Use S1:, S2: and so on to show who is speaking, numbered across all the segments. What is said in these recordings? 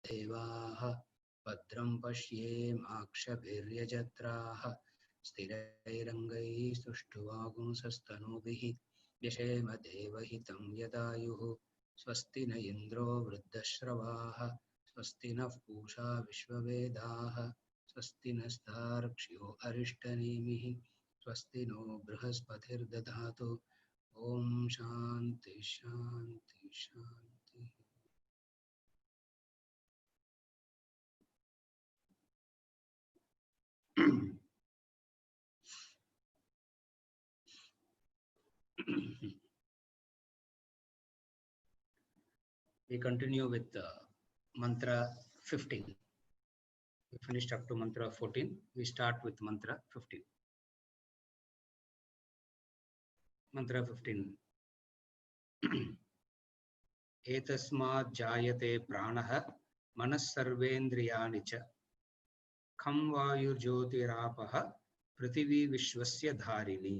S1: देवाः भद्रं पश्येमाक्षभिर्यजत्राः स्थिरैरङ्गैः सुष्ठुवागुंसस्तनूभिः व्यशेम देवहितं यदायुः स्वस्ति न इन्द्रो वृद्धश्रवाः स्वस्ति नः पूषा विश्ववेदाः स्वस्ति नस्तार्क्ष्यो अरिष्टनेमिः स्वस्ति नो बृहस्पतिर्दधातु ॐ शान्ति शान्ति शान्ति। We continue with mantra 15. We finished up to mantra 14. We start with mantra 15. Mantra 15. एतस्मात् जायते प्राणः मनः सर्वेन्द्रियाणि च खं वायुर्ज्योतिरापः पृथिवी विश्वस्य धारिणी।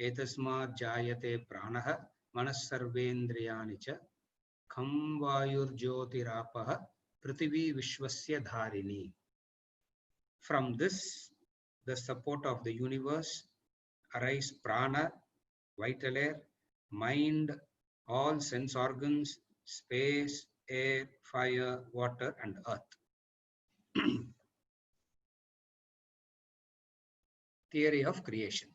S1: एतस्मात् जायते प्राणः मनः सर्वेन्द्रियाणि च खं वायुर्ज्योतिरापः पृथिवी विश्वस्य धारिणी. From this, the support of the universe, arise prana, vital air, mind, all sense organs, space, air, fire, water, and earth. Theory of creation.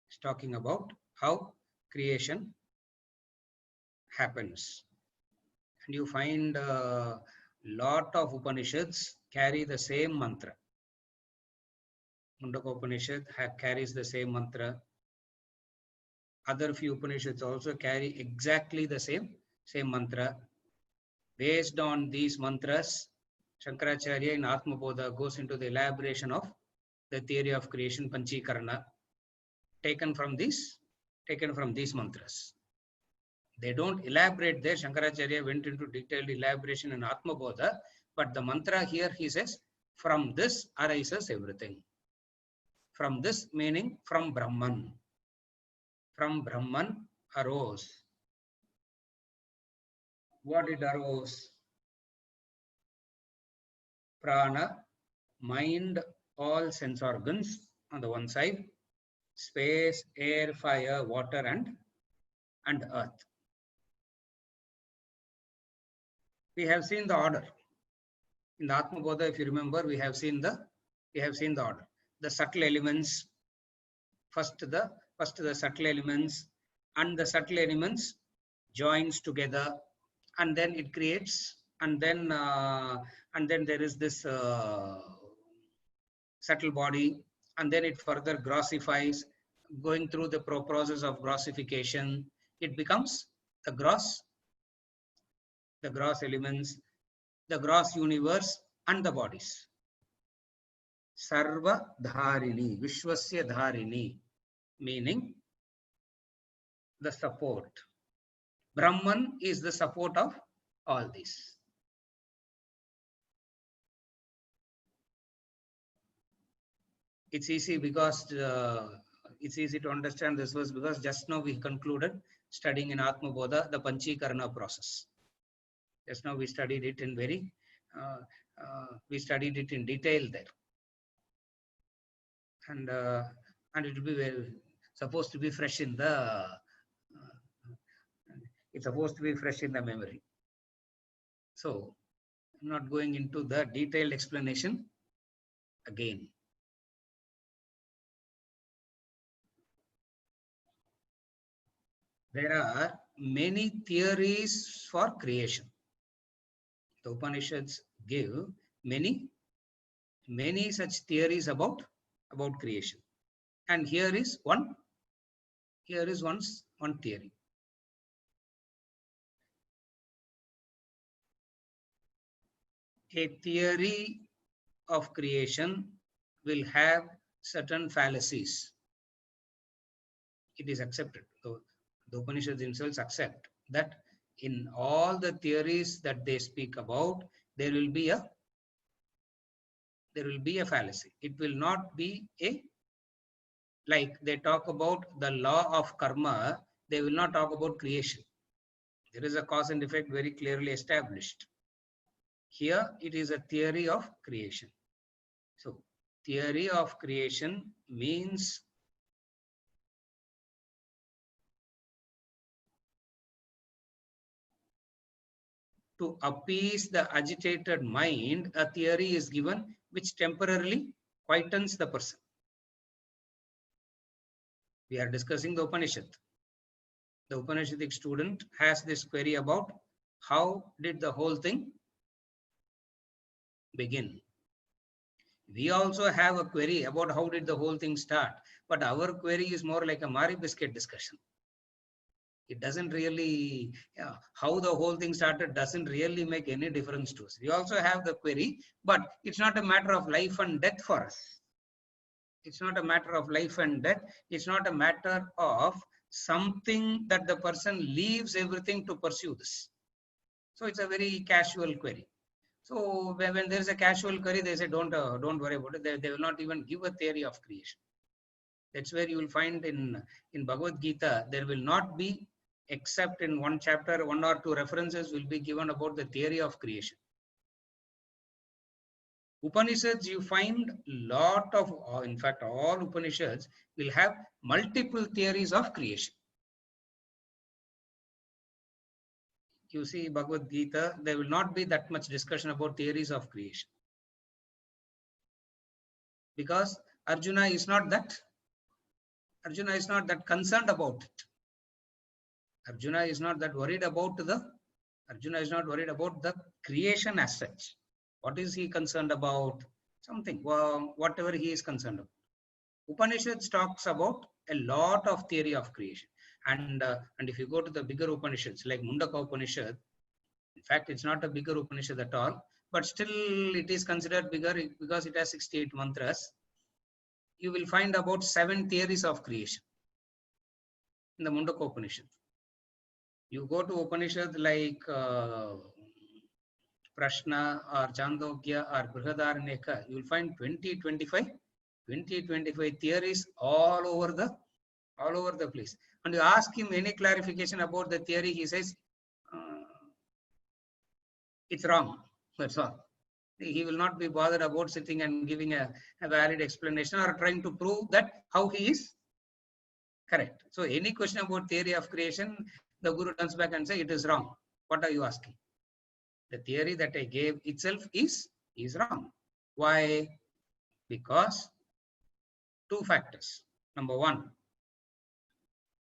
S1: It's talking about how creation happens. And you find a lot of Upanishads carry the same mantra. Mundaka Upanishad carries the same mantra. Other few Upanishads also carry exactly the same mantra. Based on these mantras, Shankaracharya in Atmabodha goes into the elaboration of the theory of creation, Panchikarana, taken from these mantras. They don't elaborate there. Shankaracharya went into detailed elaboration in Atmabodha, but the mantra here he says, from this arises everything. From this meaning from Brahman. From Brahman arose. What it arose? Prana, mind, all sense organs on the one side, space, air, fire, water, and earth. We have seen the order. In the Atmabodha, if you remember, we have seen the order. The subtle elements, first the subtle elements, and the subtle elements joins together, and then it creates, and then there is this subtle body, and then it further grossifies. Going through the process of grossification, it becomes the gross elements, the gross universe, and the bodies. Sarva Dharini, Vishwasya Dharini, meaning the support. Brahman is the support of all this. It's easy because it's easy to understand this verse because just now we concluded studying in Atmabodha the Panchikarana process. Just now we studied it in detail there, and it will be supposed to be fresh in the. It's supposed to be fresh in the memory. So I'm not going into the detailed explanation again. There are many theories for creation. The Upanishads give many such theories about creation. And here is one theory. A theory of creation will have certain fallacies. It is accepted. So the Upanishads themselves accept that in all the theories that they speak about, there will be a fallacy. It will not be like they talk about the law of karma, they will not talk about creation. There is a cause and effect very clearly established. Here it is a theory of creation. So theory of creation means to appease the agitated mind, a theory is given which temporarily quietens the person. We are discussing the Upanishad. The Upanishadic student has this query about how did the whole thing begin. We also have a query about how did the whole thing start, but our query is more like a Mari biscuit discussion. It doesn't really, how the whole thing started doesn't really make any difference to us. We also have the query, but it's not a matter of life and death for us. It's not a matter of life and death. It's not a matter of something that the person leaves everything to pursue this. So it's a very casual query. So when there is a casual query, they say, don't worry about it. They will not even give a theory of creation. That's where you will find in Bhagavad Gita, there will not be, except in one chapter, 1 or 2 references will be given about the theory of creation. Upanishads, you find lot of, in fact, all Upanishads will have multiple theories of creation. You see Bhagavad Gita, there will not be that much discussion about theories of creation. Because Arjuna is not that concerned about it. Arjuna is not worried about the creation as such. What is he concerned about? Something, whatever he is concerned about. Upanishads talks about a lot of theory of creation. And if you go to the bigger Upanishads, like Mundaka Upanishad, in fact, it's not a bigger Upanishad at all, but still it is considered bigger because it has 68 mantras. You will find about 7 theories of creation in the Mundaka Upanishad. You go to Upanishad like Prashna or Chandogya or Brihadaranyaka, you will find 20-25 theories all over the place. And you ask him any clarification about the theory, he says, it's wrong. That's all. He will not be bothered about sitting and giving a valid explanation or trying to prove that how he is correct. So any question about theory of creation, the Guru turns back and says, it is wrong. What are you asking? The theory that I gave itself is wrong. Why? Because 2 factors. Number 1,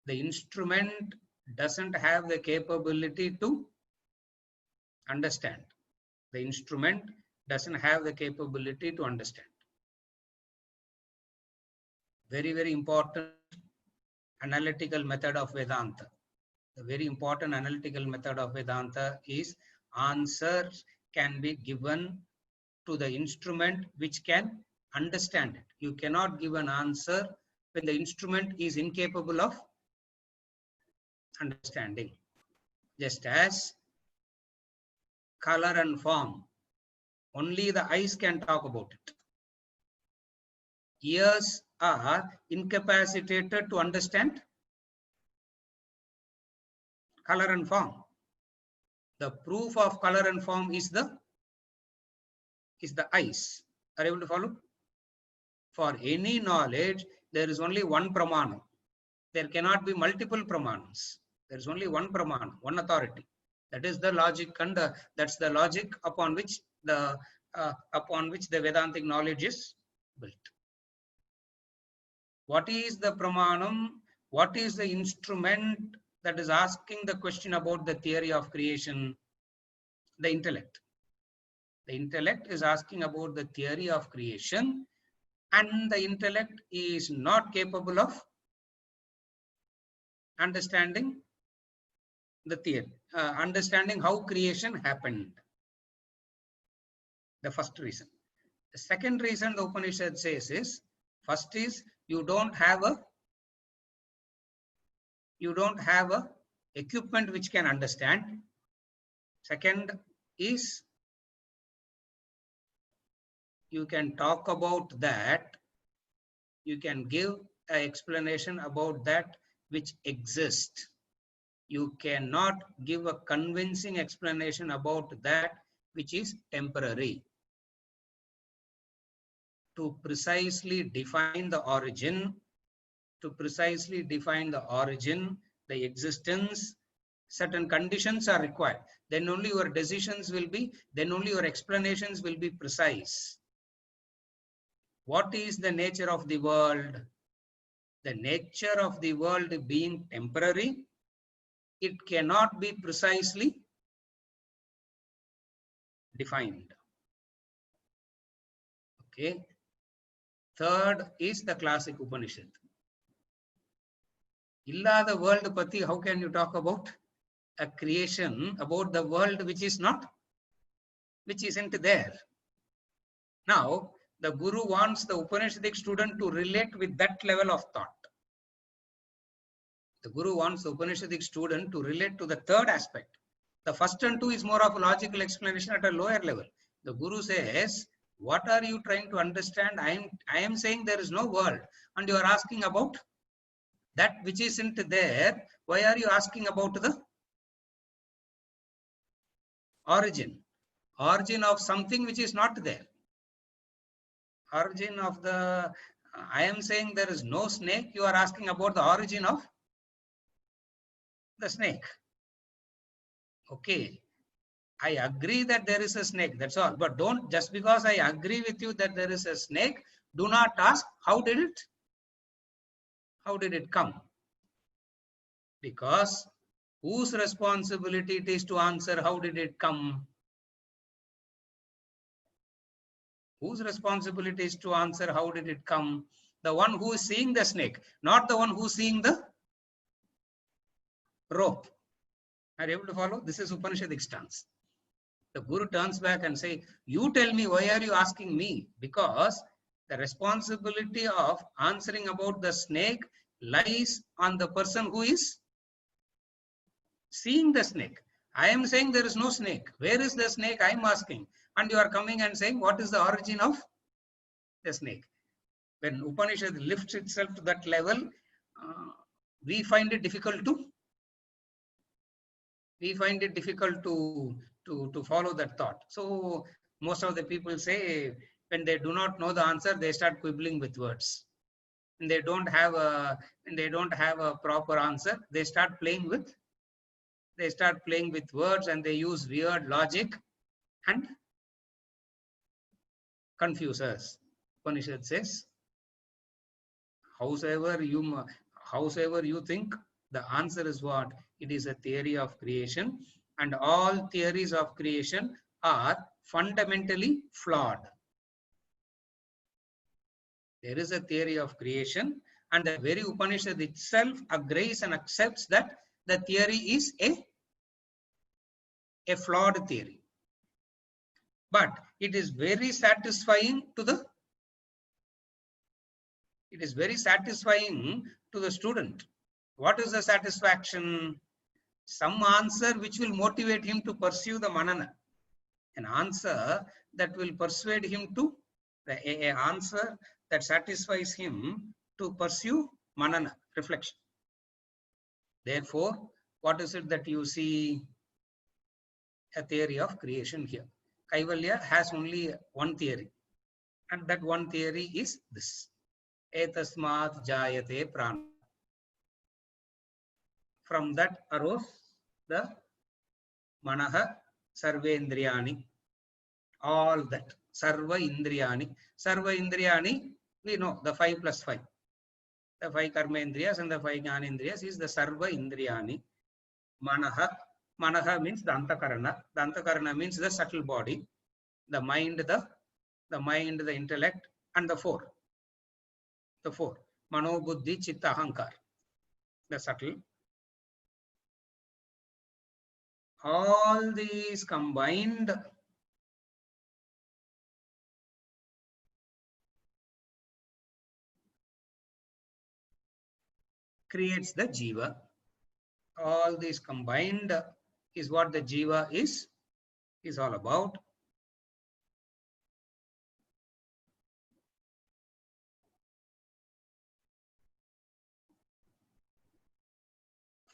S1: the instrument doesn't have the capability to understand. The instrument doesn't have the capability to understand. Very, very important analytical method of Vedanta. The very important analytical method of Vedanta is answers can be given to the instrument which can understand it. You cannot give an answer when the instrument is incapable of understanding. Just as color and form, only the eyes can talk about it. Ears are incapacitated to understand color and form. The proof of color and form is the eyes. Are you able to follow? For any knowledge, there is only one pramana. There cannot be multiple pramanas. There is only one pramana, one authority. That is the logic, and that's the logic upon which the Vedantic knowledge is built. What is the pramanam? What is the instrument that is asking the question about the theory of creation? The intellect. The intellect is asking about the theory of creation, and the intellect is not capable of understanding the theory, understanding how creation happened. The first reason. The second reason the Upanishad says is, first is you don't have a equipment which can understand. Second is you can talk about that, you can give an explanation about that which exists. You cannot give a convincing explanation about that which is temporary. To precisely define the origin, the existence, certain conditions are required. Then only your decisions will be, then only your explanations will be precise. What is the nature of the world? The nature of the world being temporary, it cannot be precisely defined. Okay. Third is the classic Upanishad. Illa the world pati, how can you talk about a creation, about the world which is not, which isn't there? Now, the Guru wants the Upanishadic student to relate with that level of thought. The Guru wants the Upanishadic student to relate to the third aspect. The first and two is more of a logical explanation at a lower level. The Guru says, what are you trying to understand? I am saying there is no world, and you are asking about that which isn't there. Why are you asking about the origin? Origin of something which is not there. Origin of the, I am saying there is no snake. You are asking about the origin of the snake. Okay. I agree that there is a snake, that's all. But don't, just because I agree with you that there is a snake, do not ask, how did it come? Because whose responsibility it is to answer, how did it come? Whose responsibility is to answer, how did it come? The one who is seeing the snake, not the one who is seeing the rope. Are you able to follow? This is Upanishadic stance. The Guru turns back and say, you tell me, why are you asking me? Because the responsibility of answering about the snake lies on the person who is seeing the snake. I am saying there is no snake. Where is the snake? I am asking. And you are coming and saying, what is the origin of the snake? When Upanishad lifts itself to that level, we find it difficult to follow that thought. So most of the people say, when they do not know the answer, they start quibbling with words. And they don't have a proper answer, they start playing with words, and they use weird logic and confuse us. Upanishad says, howsoever you think, the answer is what? It is a theory of creation, and all theories of creation are fundamentally flawed. There is a theory of creation, and the very Upanishad itself agrees and accepts that the theory is a flawed theory. But it is very satisfying to the student. What is the satisfaction? Some answer which will motivate him to pursue the manana. An answer that will persuade him to, an answer that satisfies him to pursue manana, reflection. Therefore, what is it that you see? A theory of creation here. Kaivalya has only one theory, and that one theory is this. Etasmat jayate prana. From that arose the manaha sarvendriyani. All that. Sarva indriyani. Sarva indriyani, we know the 5 plus 5. The 5 karma indriyas and the 5 jnana indriyas is the sarva indriyani. Manaha. Manaha means the antakarana. The antakarana means the subtle body. The mind, the intellect, and the 4. The 4. Mano, buddhi, chitta, ahankar. The subtle. All these combined creates the jiva. All these combined is what the jiva is all about.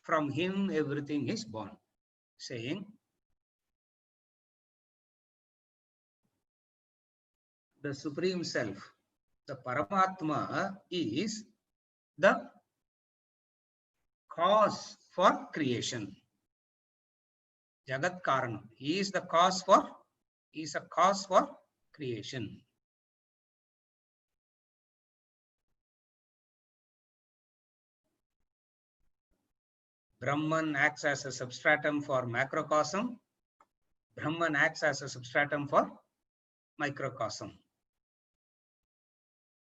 S1: From him everything is born. Saying, the Supreme Self, the Paramatma, is the cause for creation. Jagat Karanam. He is the cause for, he is a cause for creation. Brahman acts as a substratum for macrocosm. Brahman acts as a substratum for microcosm.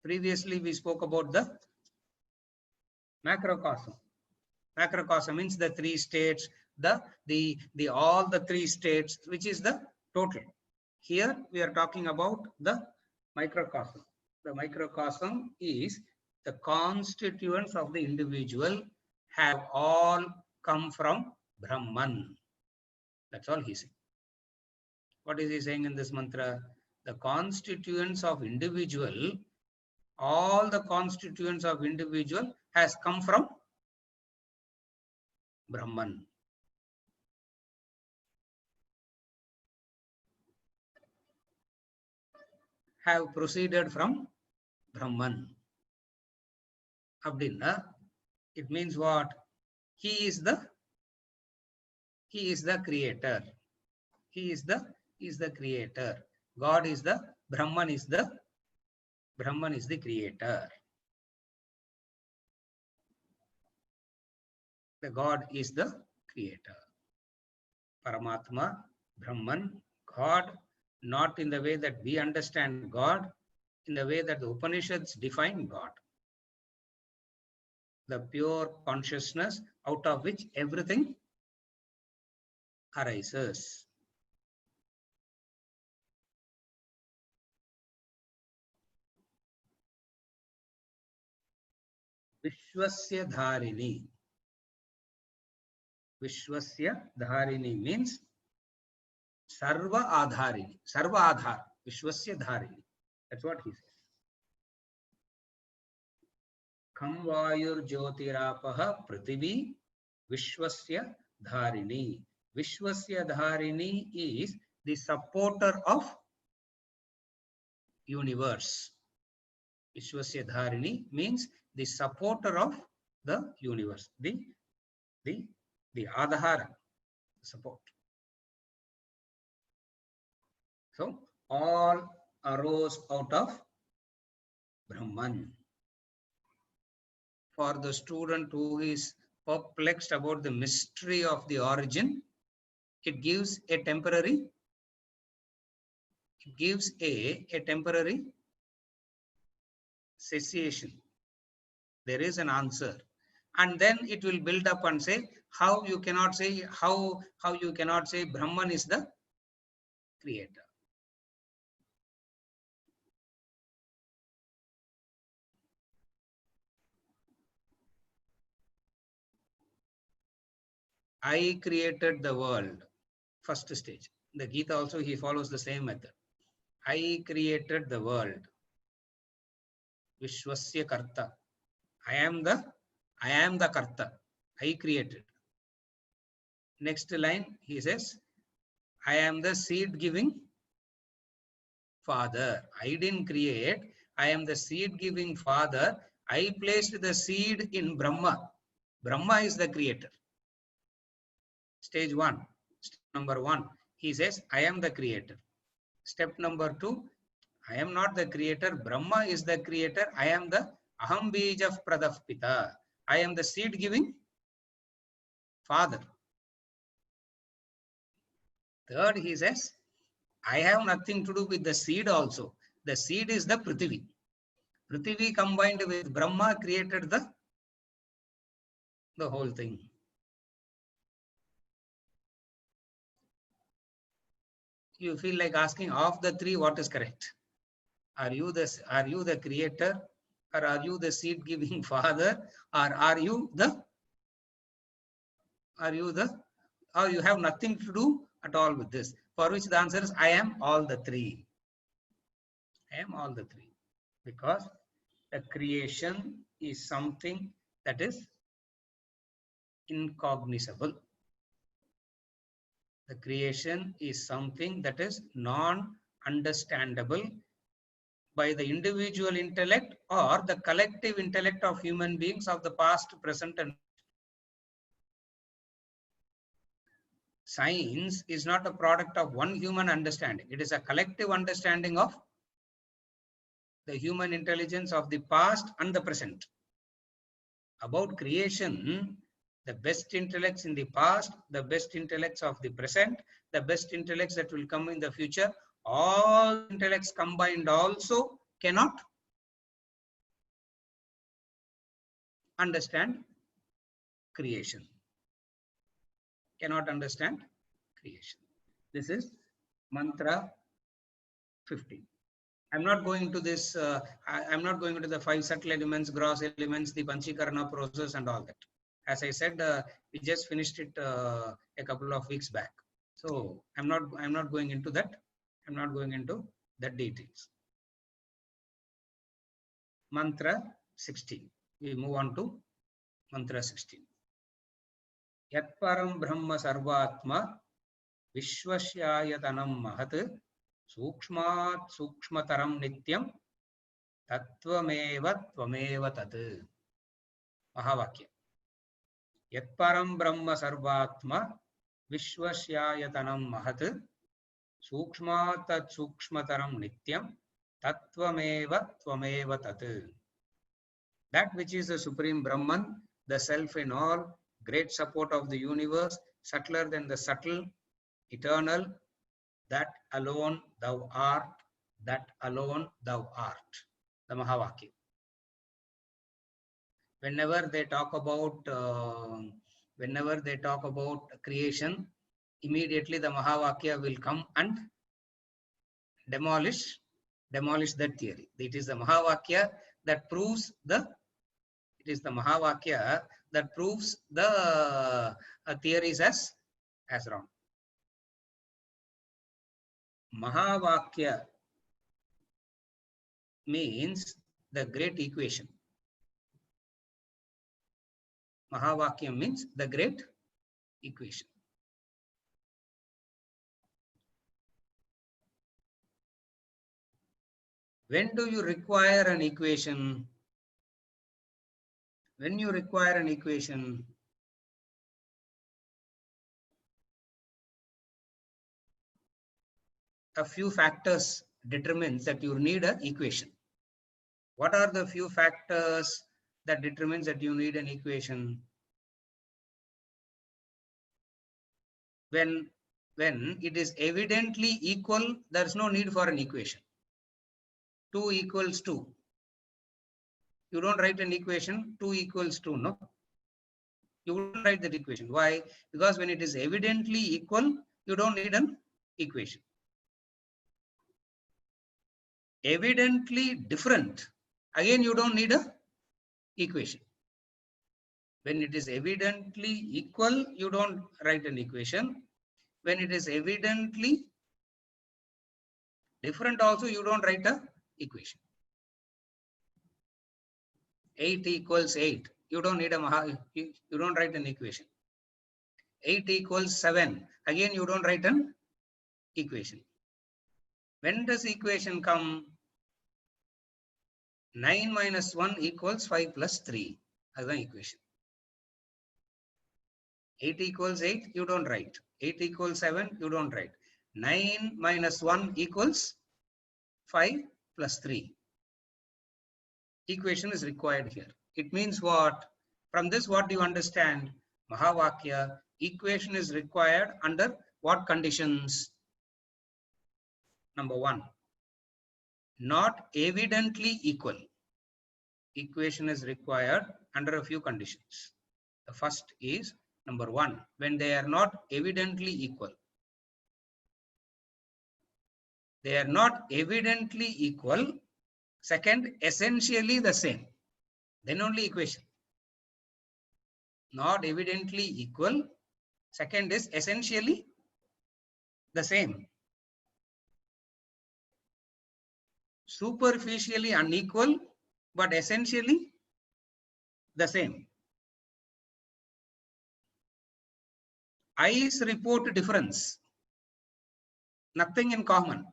S1: Previously, we spoke about the macrocosm. Macrocosm means the three states, all the three states, which is the total. Here we are talking about the microcosm. The microcosm is the constituents of the individual have all come from Brahman. That's all he said. What is he saying in this mantra? The constituents of individual, all the constituents of individual has come from Brahman. Have proceeded from Brahman. Abdinna, it means what? He is the creator. He is the creator. God is the Brahman is the creator. The God is the creator. Paramatma, Brahman, God, not in the way that we understand God, in the way that the Upanishads define God. The pure consciousness out of which everything arises. Vishwasya Dharini. Vishwasya Dharini means Sarva Adharini. Sarva Adhar. Vishwasya Dharini. That's what he says. Kham Vayur Jyotirapaha Prithivi Vishwasya Dharini. Vishwasya Dharini is the supporter of universe. Vishwasya Dharini means the supporter of the universe. The Adhara, support. So all arose out of Brahman. For the student who is perplexed about the mystery of the origin, it gives a temporary cessation. There is an answer, and then it will build up and say how you cannot say Brahman is the creator. I created the world. First stage. The Gita also he follows the same method. I created the world. Vishwasya Karta. I am the Karta. I created. Next line he says, I am the seed giving father. I didn't create. I am the seed giving father. I placed the seed in Brahma. Brahma is the creator. Stage 1. Step number 1. He says, I am the creator. Step number 2. I am not the creator. Brahma is the creator. I am the Aham Bija Pradapita. I am the seed giving father. Third, he says, I have nothing to do with the seed also. The seed is the Prithvi. Prithvi combined with Brahma created the whole thing. You feel like asking, of the three, what is correct? Are you the creator, or are you the seed giving father, or or you have nothing to do at all with this? For which the answer is, I am all the three. I am all the three. Because the creation is something that is incognizable. The creation is something that is non-understandable by the individual intellect or the collective intellect of human beings of the past, present, and science is not a product of one human understanding. It is a collective understanding of the human intelligence of the past and the present. About creation, the best intellects in the past, the best intellects of the present, the best intellects that will come in the future, all intellects combined also cannot understand creation. Cannot understand creation. This is mantra 15. I'm not going to this, I'm not going into the 5 subtle elements, gross elements, the Panchikarana process and all that. As I said, we just finished it a couple of weeks back. So I'm not going into that. I'm not going into the details. Mantra 16. We move on to mantra 16. Yat param brahma sarvatma vishwasyayatanam mahat Sukshmat Sukshmataram Nityam Tattvameva Tvameva Tat. Mahavakya. Yat Param Brahma Sarvatma Vishwasyayatanam Mahat Sukshmat Sukshmataram Nityam Tattvameva Tvameva Tat. That which is the Supreme Brahman, the Self in all, great support of the universe, subtler than the subtle, eternal, that alone thou art, that alone thou art. The Mahavakya. Whenever they talk about creation, immediately the Mahavakya will come and demolish that theory. It is the Mahavakya that proves the theories as wrong. Mahavakya means the great equation. Mahavakya means the great equation. When do you require an equation? When you require an equation, a few factors determines that you need an equation. What are the few factors that determines that you need an equation? When it is evidently equal, there is no need for an equation. 2 equals 2. You don't write an equation, 2 equals 2, no? You wouldn't write that equation. Why? Because when it is evidently equal, you don't need an equation. Evidently different, again you don't need a equation. When it is evidently equal, you don't write an equation. When it is evidently different also, you don't write a equation. 8 equals 8. You don't need you don't write an equation. 8 equals 7. Again, you don't write an equation. When does equation come? 9 minus 1 equals 5 plus 3 as an equation. 8 equals 8, you don't write. 8 equals 7, you don't write. 9 minus 1 equals 5 plus 3. Equation is required here. It means what? From this, what do you understand? Mahavakya, equation is required under what conditions? Number 1, not evidently equal. Equation is required under a few conditions. The first is, number 1, when they are not evidently equal. They are not evidently equal. Second, essentially the same. Then only equation. Not evidently equal. Second is essentially the same. Superficially unequal, but essentially the same. Eyes report difference. Nothing in common.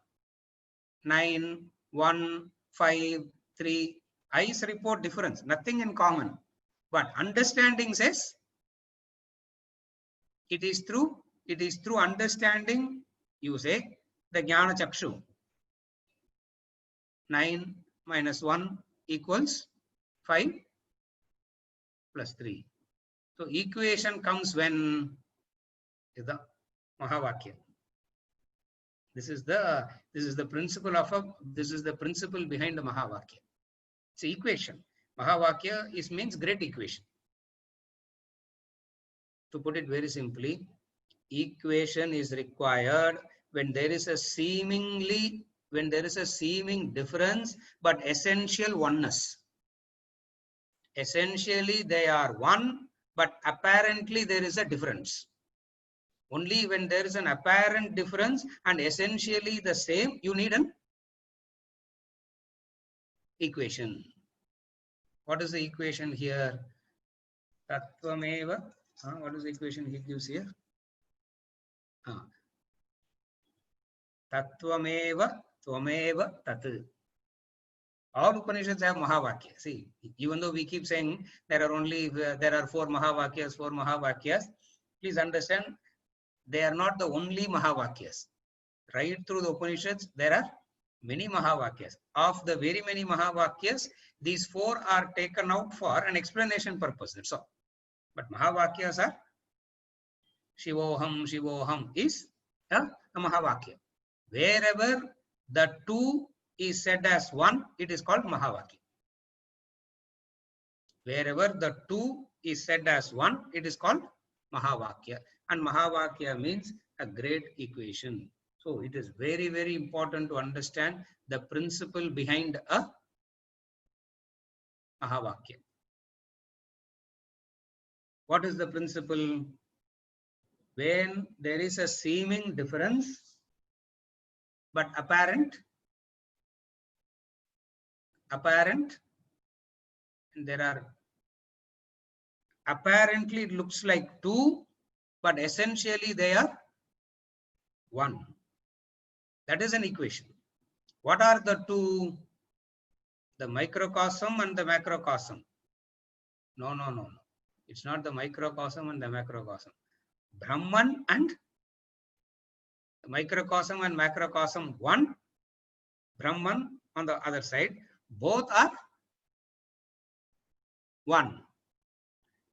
S1: 9, 1, 5, 3. Eyes report difference, nothing in common. But understanding says it is through understanding, you say, the Jnana Chakshu. 9 minus 1 equals 5 plus 3. So equation comes when the Mahavakya. This is the principle behind the Mahavakya. It's an equation. Mahavakya means great equation. To put it very simply, equation is required when there is a seeming difference but essential oneness. Essentially they are one, but apparently there is a difference. Only when there is an apparent difference and essentially the same, you need an equation. What is the equation here? Tattvameva. What is the equation he gives here? Tattvameva, tvameva, tat. All Upanishads have Mahavakya. See, even though we keep saying there are 4 Mahavakyas, please understand, they are not the only Mahavakyas. Right through the Upanishads, there are many Mahavakyas. Of the very many Mahavakyas, these 4 are taken out for an explanation purpose. That's all. But Mahavakyas are Shivoham, Shivoham is a Mahavakya. Wherever the 2 is said as 1, it is called Mahavakya. Wherever the 2 is said as 1, it is called Mahavakya. And Mahavakya means a great equation. So it is very, very important to understand the principle behind a Mahavakya. What is the principle? When there is a seeming difference but apparent, and there are apparently it looks like 2, but essentially they are 1. That is an equation. What are the 2? The microcosm and the macrocosm. No. It's not the microcosm and the macrocosm. Brahman and the microcosm and macrocosm 1. Brahman on the other side. Both are 1.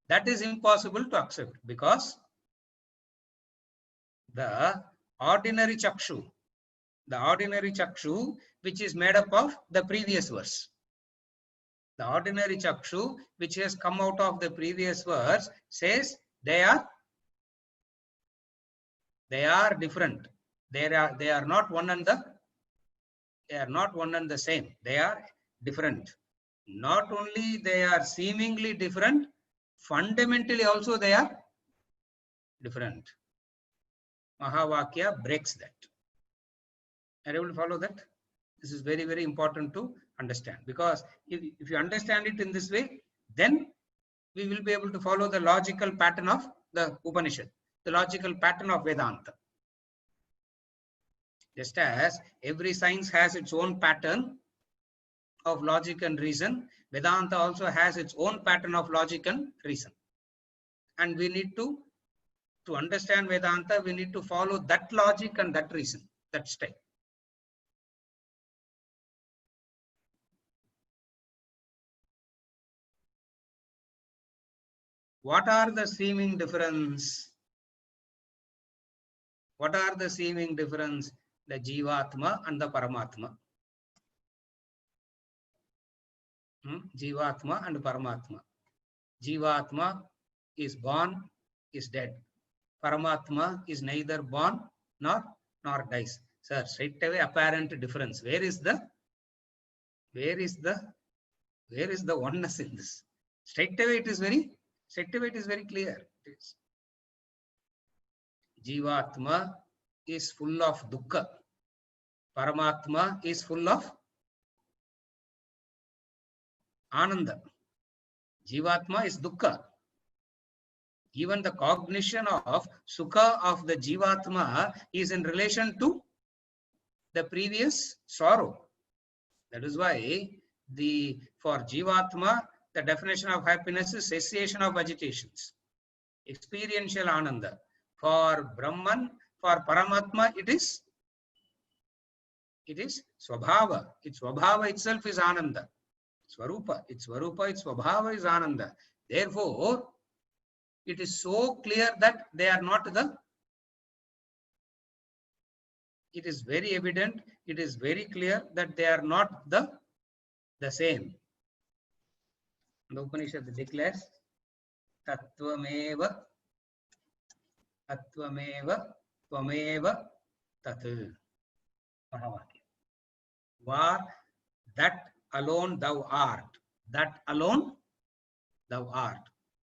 S1: That is impossible to accept because the ordinary chakshu, which is made up of the previous verse. The ordinary chakshu, which has come out of the previous verse, says they are different. They are not one and the same. They are different. Not only they are seemingly different, fundamentally also they are different. Mahavakya breaks that. Are you able to follow that? This is very, very important to understand, because if you understand it in this way, then we will be able to follow the logical pattern of the Upanishad, the logical pattern of Vedanta. Just as every science has its own pattern of logic and reason, Vedanta also has its own pattern of logic and reason. And we need to understand Vedanta, we need to follow that logic and that reason, that style. What are the seeming difference? What are the seeming difference? The Jivatma and the Paramatma. Jivatma and Paramatma. Jivatma is born, is dead. Paramatma is neither born nor dies. Sir, straight away apparent difference. Where is the oneness in this? Straight away it is very clear. Jivatma is full of dukkha. Paramatma is full of ananda. Jivatma is dukkha. Even the cognition of sukha of the Jivatma is in relation to the previous sorrow. That is why for Jivatma, the definition of happiness is cessation of agitations, experiential Ananda. For Brahman, for Paramatma, it is Swabhava. Its Swabhava itself is Ananda. Swarupa, its Swabhava is Ananda. Therefore, it is so clear that they are not it is very evident, it is very clear that they are not the same. The Upanishad declares, Tattvameva, Tvameva, Tat. Mahavakya. Var, that alone thou art. That alone thou art.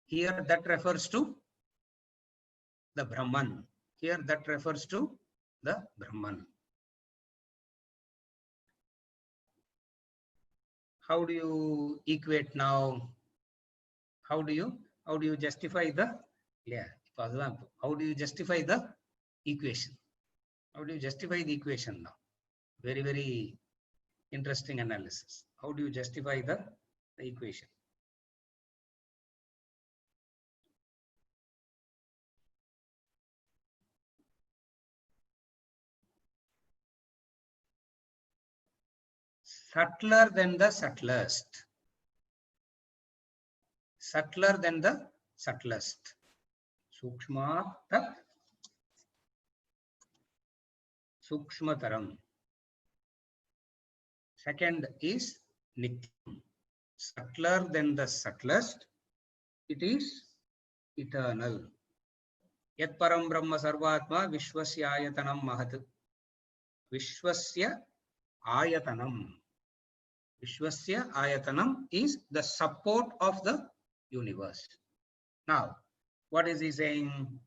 S1: Here that refers to the Brahman. Here that refers to the Brahman. How do you equate now? How do you justify the, for example, how do you justify the equation? How do you justify the equation now? Very, very interesting analysis. How do you justify the equation? Subtler than the subtlest. Subtler than the subtlest. Sukshma tat sukshmataram. Second is nityam. Subtler than the subtlest. It is eternal. Yat param brahma sarvatma vishwasya ayatanam mahat. Vishwasya ayatanam. Vishwasya ayatanam is the support of the universe. Now, what is he saying?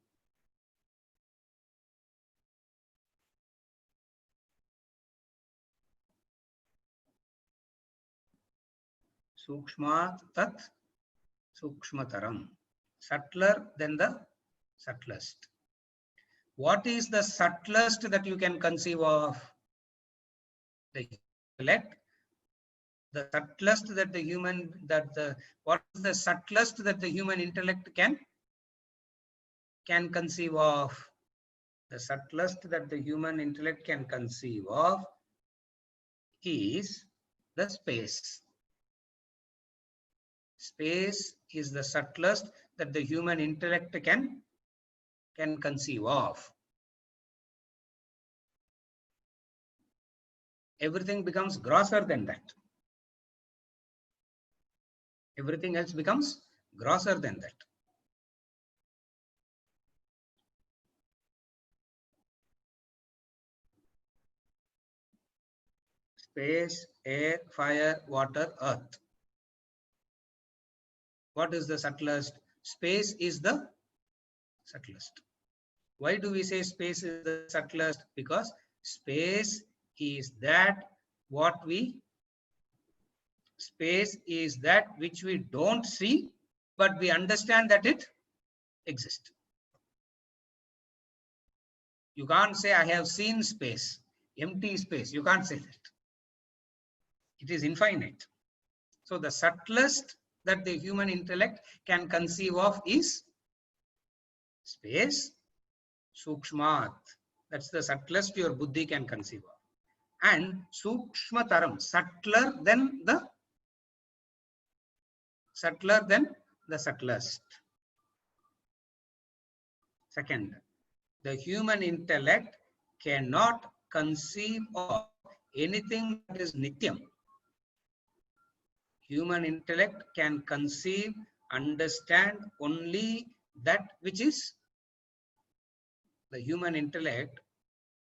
S1: Sukshma tat sukshmataram. Subtler than the subtlest. What is the subtlest that you can conceive of? The intellect. The subtlest that the human, what is the subtlest that the human intellect can conceive of? The subtlest that the human intellect can conceive of is the space. Space is the subtlest that the human intellect can conceive of. Everything becomes grosser than that. Everything else becomes grosser than that. Space, air, fire, water, earth. What is the subtlest? Space is the subtlest. Why do we say space is the subtlest? Because space is that which we don't see, but we understand that it exists. You can't say, I have seen space, empty space. You can't say that. It is infinite. So the subtlest that the human intellect can conceive of is space, sukshmat. That's the subtlest your buddhi can conceive of. And sukshmataram, subtler than the subtlest. Second, the human intellect cannot conceive of anything that is nityam. Human intellect can conceive, understand only that which is, the human intellect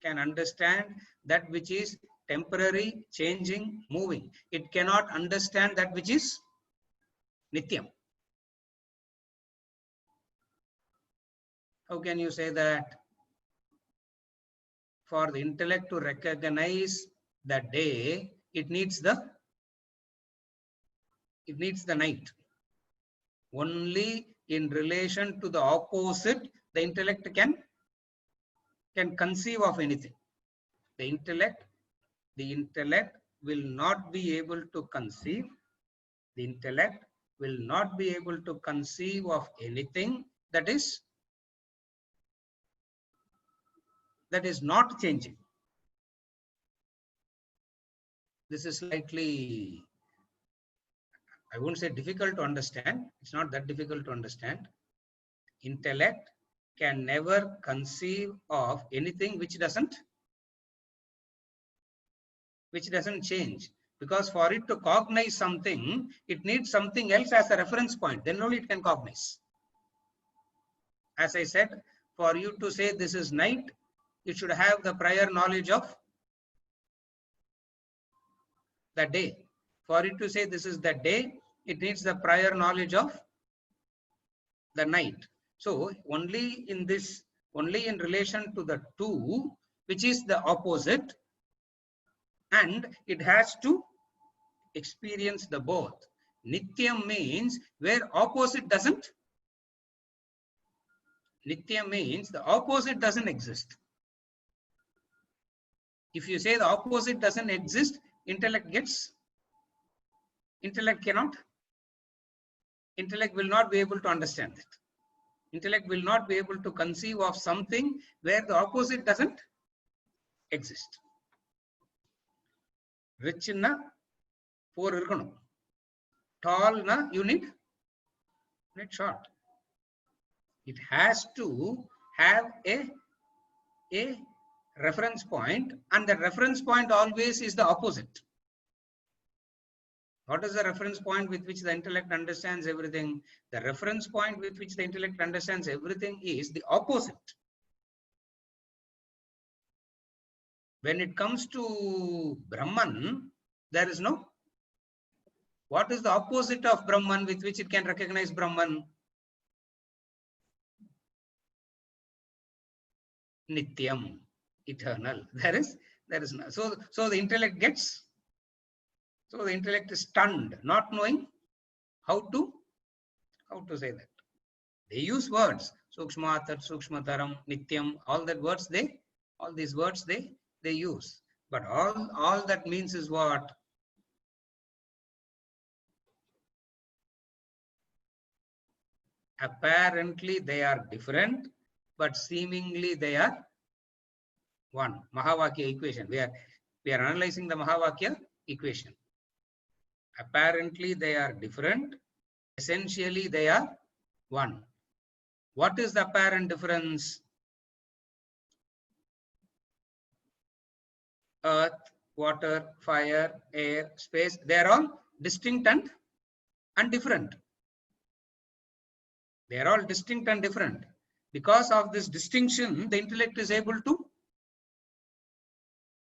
S1: can understand that which is temporary, changing, moving. It cannot understand that which is nityam. How can you say that? For the intellect to recognize the day, it needs the night. Only in relation to the opposite, the intellect can conceive of anything. The intellect will not be able to conceive, the intellect will not be able to conceive of anything that is not changing. This is slightly, I won't say difficult to understand. It's not that difficult to understand. Intellect can never conceive of anything which doesn't change. Because for it to cognize something, it needs something else as a reference point. Then only it can cognize. As I said, for you to say this is night, you should have the prior knowledge of the day. For it to say this is the day, it needs the prior knowledge of the night. So only in relation to the two, which is the opposite, and it has to experience the both. Nityam means where opposite doesn't. Nityam means the opposite doesn't exist. If you say the opposite doesn't exist, intellect will not be able to understand it. Intellect will not be able to conceive of something where the opposite doesn't exist. Rich na 4 irukano. Tall na you need short. It has to have a reference point, and the reference point always is the opposite. What is the reference point with which the intellect understands everything? The reference point with which the intellect understands everything is the opposite. When it comes to Brahman, there is no. What is the opposite of Brahman with which it can recognize Brahman? Nityam, eternal. There is no. So the intellect gets. So the intellect is stunned, not knowing how to say that. They use words, sukshma, tat, sukshma, taram, nityam, all these words they use. But all that means is what? Apparently they are different, but seemingly they are one. Mahavakya equation. We are analyzing the Mahavakya equation. Apparently they are different. Essentially they are one. What is the apparent difference? Earth, water, fire, air, space, they are all distinct and different. They are all distinct and different. Because of this distinction, the intellect is able to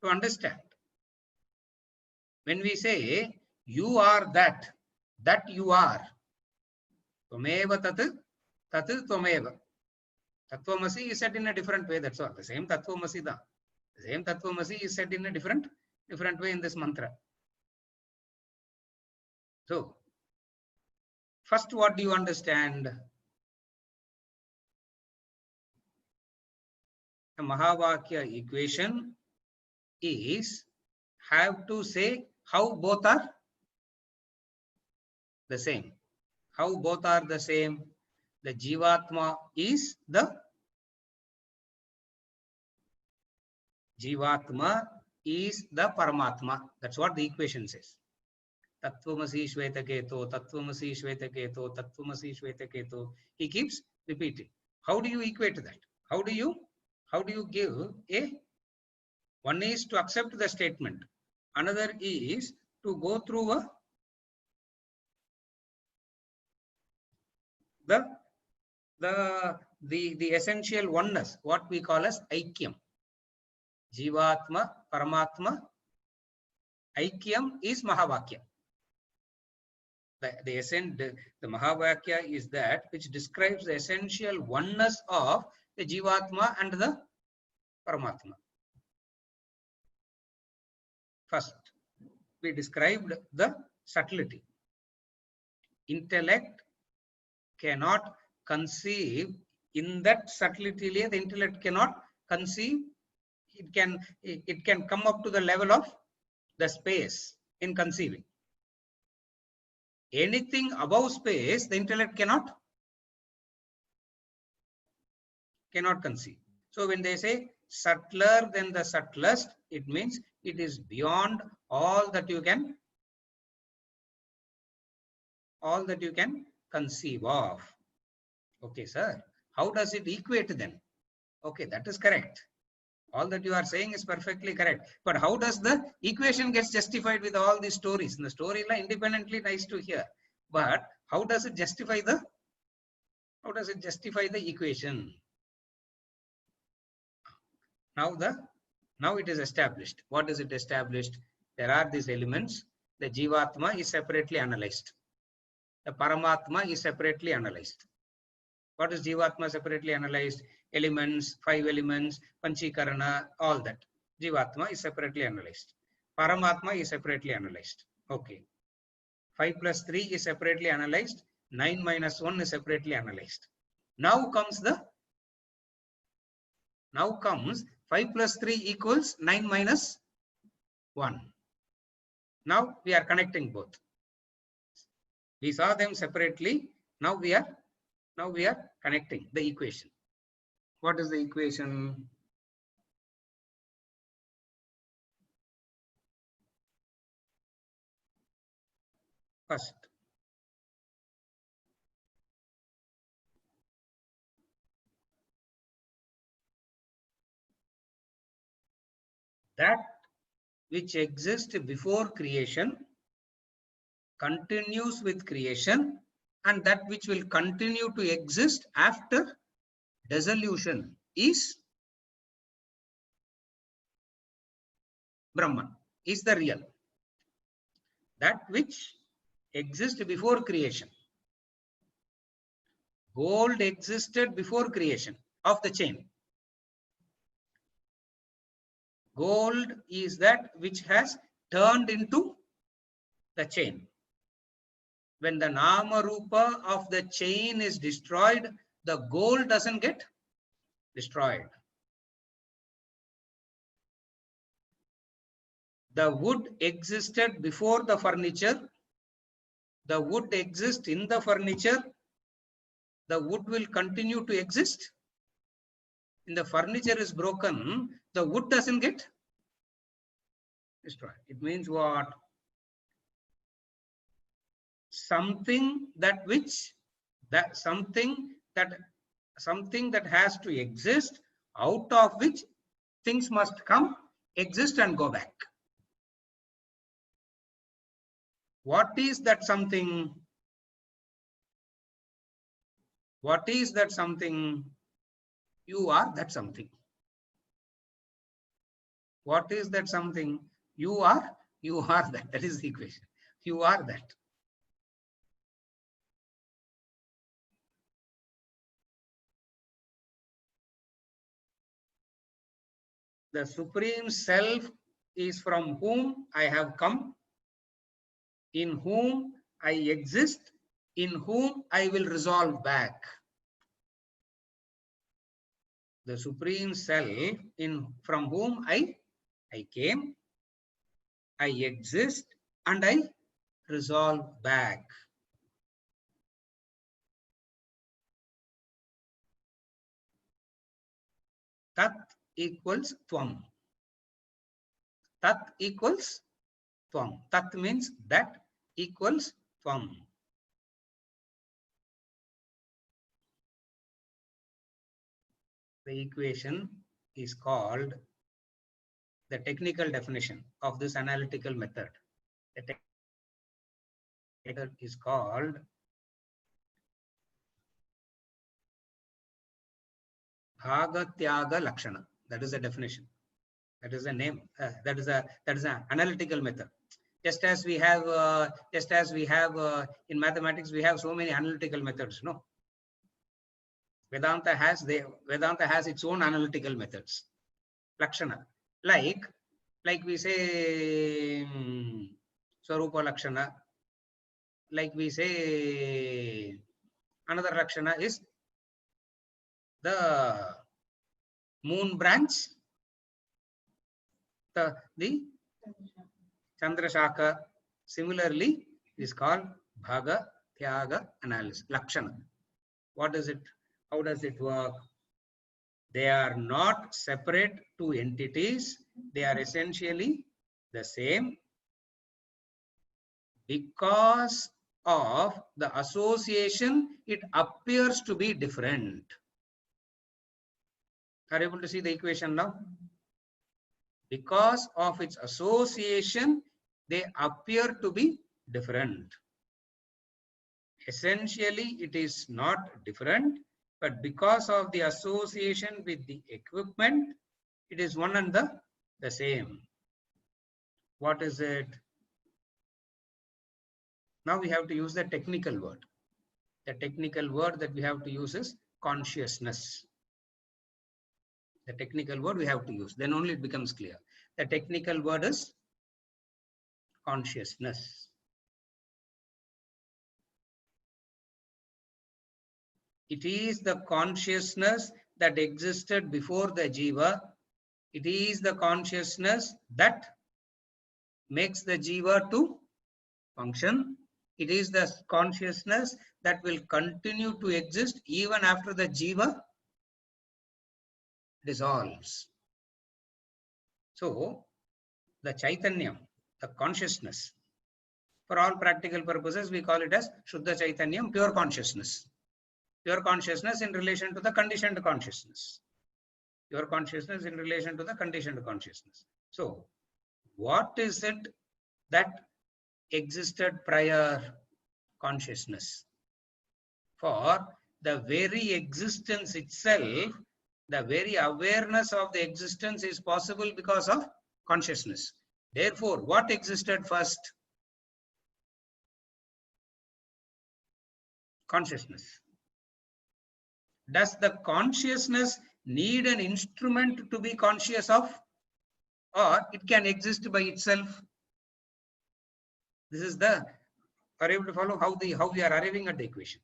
S1: understand. When we say, you are that you are. Tvameva tat tvameva. Tattvamasi is said in a different way, that's all. The same Tattvamasi da. The same Tattvamasi is said in a different way in this mantra. So, first what do you understand? The Mahavakya equation is have to say how both are the same. How both are the same? The Jivatma is the Paramatma. That's what the equation says. Tattvamasi Shvetaketo, Tattvamasi Shvetaketo, Tattvamasi Shvetaketo. He keeps repeating. How do you equate that? How do you give a? One is to accept the statement. Another is to go through the essential oneness, what we call as Aikyam. Jivatma, Paramatma, Aikyam is Mahavakya. The Mahavakya is that which describes the essential oneness of the Jivatma and the Paramatma. First, we described the subtlety. Intellect cannot conceive in that subtlety. The intellect cannot conceive. It can come up to the level of the space in conceiving. Anything above space, the intellect cannot conceive. So when they say subtler than the subtlest, it means it is beyond all that you can conceive of. Okay, sir. How does it equate then? Okay, that is correct. All that you are saying is perfectly correct. But how does the equation gets justified with all these stories? In the story line, independently nice to hear. But how does it justify the equation? Now it is established. What is it established? There are these elements. The Jivatma is separately analyzed. The Paramatma is separately analyzed. What is Jivatma separately analyzed? Elements, 5 elements, Panchikarana, all that. Jivatma is separately analyzed. Paramatma is separately analyzed. Okay. 5 plus 3 is separately analyzed. 9 minus 1 is separately analyzed. Now comes 5 plus 3 equals 9 minus 1. Now we are connecting both. We saw them separately. Now we are connecting the equation. What is the equation? First, that which exists before creation continues with creation, and that which will continue to exist after dissolution is Brahman, is the real. That which exists before creation. Gold existed before creation of the chain. Gold is that which has turned into the chain. When the Nama Rupa of the chain is destroyed, the gold doesn't get destroyed. The wood existed before the furniture. The wood exists in the furniture. The wood will continue to exist. When the furniture is broken, the wood doesn't get destroyed. It means what? Something that has to exist, out of which things must come, exist and go back. What is that something? What is that something? You are that something. What is that something? You are that. That is the equation. You are that. The Supreme Self is from whom I have come, in whom I exist, in whom I will resolve back. The Supreme Self from whom I came, I exist, and I resolve back. Tat equals Tvam. Tat equals Tvam. Tat means that equals Tvam. The equation is called the technical definition of this analytical method. The method is called Bhagatyaga Lakshana. That is the definition. That is the name. That is an analytical method. Just as we have in mathematics, we have so many analytical methods. No. Vedanta has its own analytical methods. Lakshana, like we say Swarupa Lakshana. Like we say another Lakshana is the moon branch, the Chandrashaka. Similarly, is called Bhaga Tyaga analysis. Lakshana. What is it? How does it work? They are not separate two entities. They are essentially the same because of the association. It appears to be different. Are you able to see the equation now? Because of its association, they appear to be different. Essentially, it is not different, but because of the association with the equipment, it is one and the same. What is it? Now we have to use the technical word. The technical word that we have to use is consciousness. The technical word we have to use, then only it becomes clear. The technical word is consciousness. It is the consciousness that existed before the jiva. It is the consciousness that makes the jiva to function. It is the consciousness that will continue to exist even after the jiva dissolves. So, the Chaitanyam, the consciousness, for all practical purposes, we call it as Shuddha Chaitanyam, pure consciousness. Pure consciousness in relation to the conditioned consciousness. Pure consciousness in relation to the conditioned consciousness. So, what is it that existed prior? Consciousness. For the very existence itself, the very awareness of the existence is possible because of consciousness. Therefore, what existed first? Consciousness. Does the consciousness need an instrument to be conscious of, or it can exist by itself? This is the, are you able to follow how we are arriving at the equation?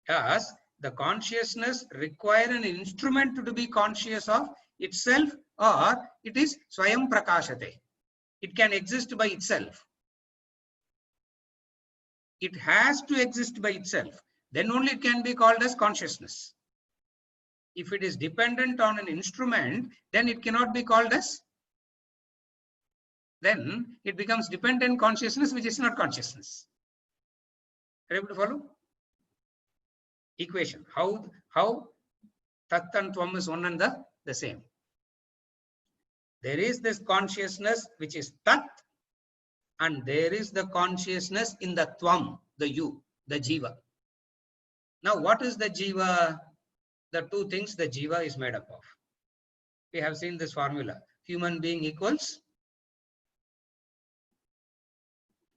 S1: Does the consciousness require an instrument to be conscious of itself, or it is swayam prakashate? It can exist by itself. It has to exist by itself. Then only it can be called as consciousness. If it is dependent on an instrument, then it cannot be called as, then it becomes dependent consciousness, which is not consciousness. Are you able to follow? Equation. How Tat and Tvam is one and the same. There is this consciousness which is Tat, and there is the consciousness in the Tvam, the you, the Jiva. Now, what is the Jiva? The two things the Jiva is made up of. We have seen this formula. Human being equals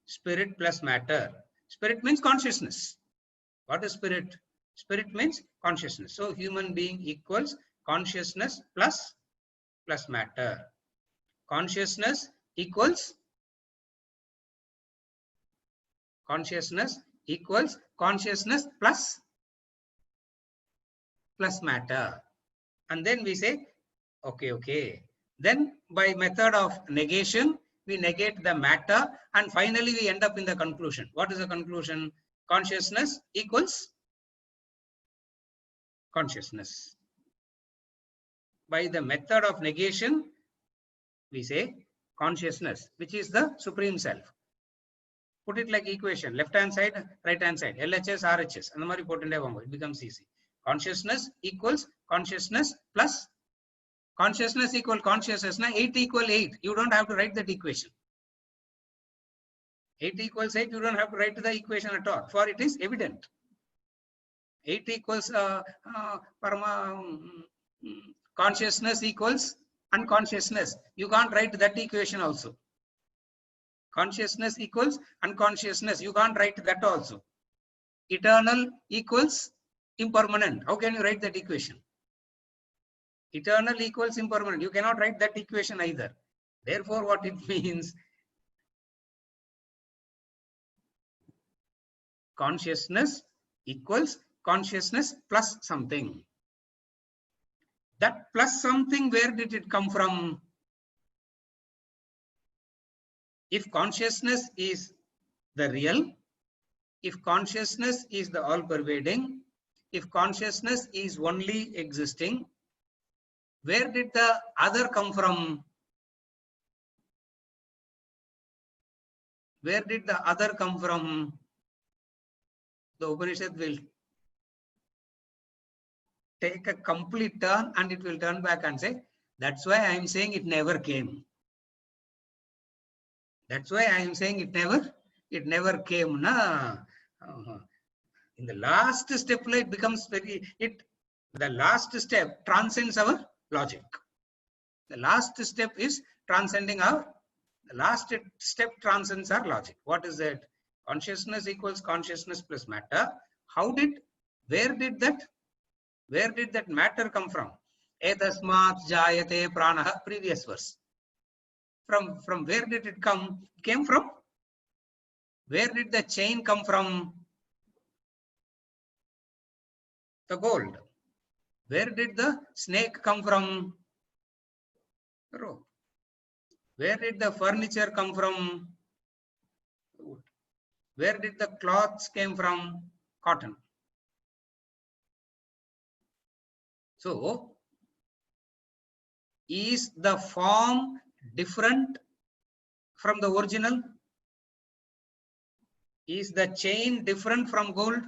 S1: spirit plus matter. Spirit means consciousness. What is spirit? Spirit means consciousness. So, human being equals consciousness plus matter. Consciousness equals consciousness plus matter. And then we say, okay. Then by method of negation, we negate the matter, and finally we end up in the conclusion. What is the conclusion? Consciousness equals consciousness. By the method of negation, we say consciousness, which is the supreme self. Put it like equation, left hand side, right hand side, LHS, RHS, and the it becomes easy. Consciousness equals consciousness plus consciousness equal consciousness. 8 equal 8. You don't have to write that equation. 8 equals 8. You don't have to write the equation at all, for it is evident. 8 equals consciousness equals unconsciousness. You can't write that equation also. Consciousness equals unconsciousness. You can't write that also. Eternal equals impermanent. How can you write that equation? Eternal equals impermanent. You cannot write that equation either. Therefore, what it means, consciousness equals consciousness plus something. That plus something, where did it come from? If consciousness is the real, if consciousness is the all-pervading, if consciousness is only existing, where did the other come from? Where did the other come from? The Upanishad will take a complete turn and it will turn back and say, that's why I am saying it never came. That's why I am saying it never came. Na? In the last step, it becomes the last step transcends our logic. The last step is transcending the last step transcends our logic. What is that? Consciousness equals consciousness plus matter. Where did that matter come from? Etasmat jayate pranaha, previous verse. From where did it come? It came from? Where did the chain come from? The gold. Where did the snake come from? The rope. Where did the furniture come from? Wood. Where did the cloths came from? Cotton. So, is the form different from the original? Is the chain different from gold?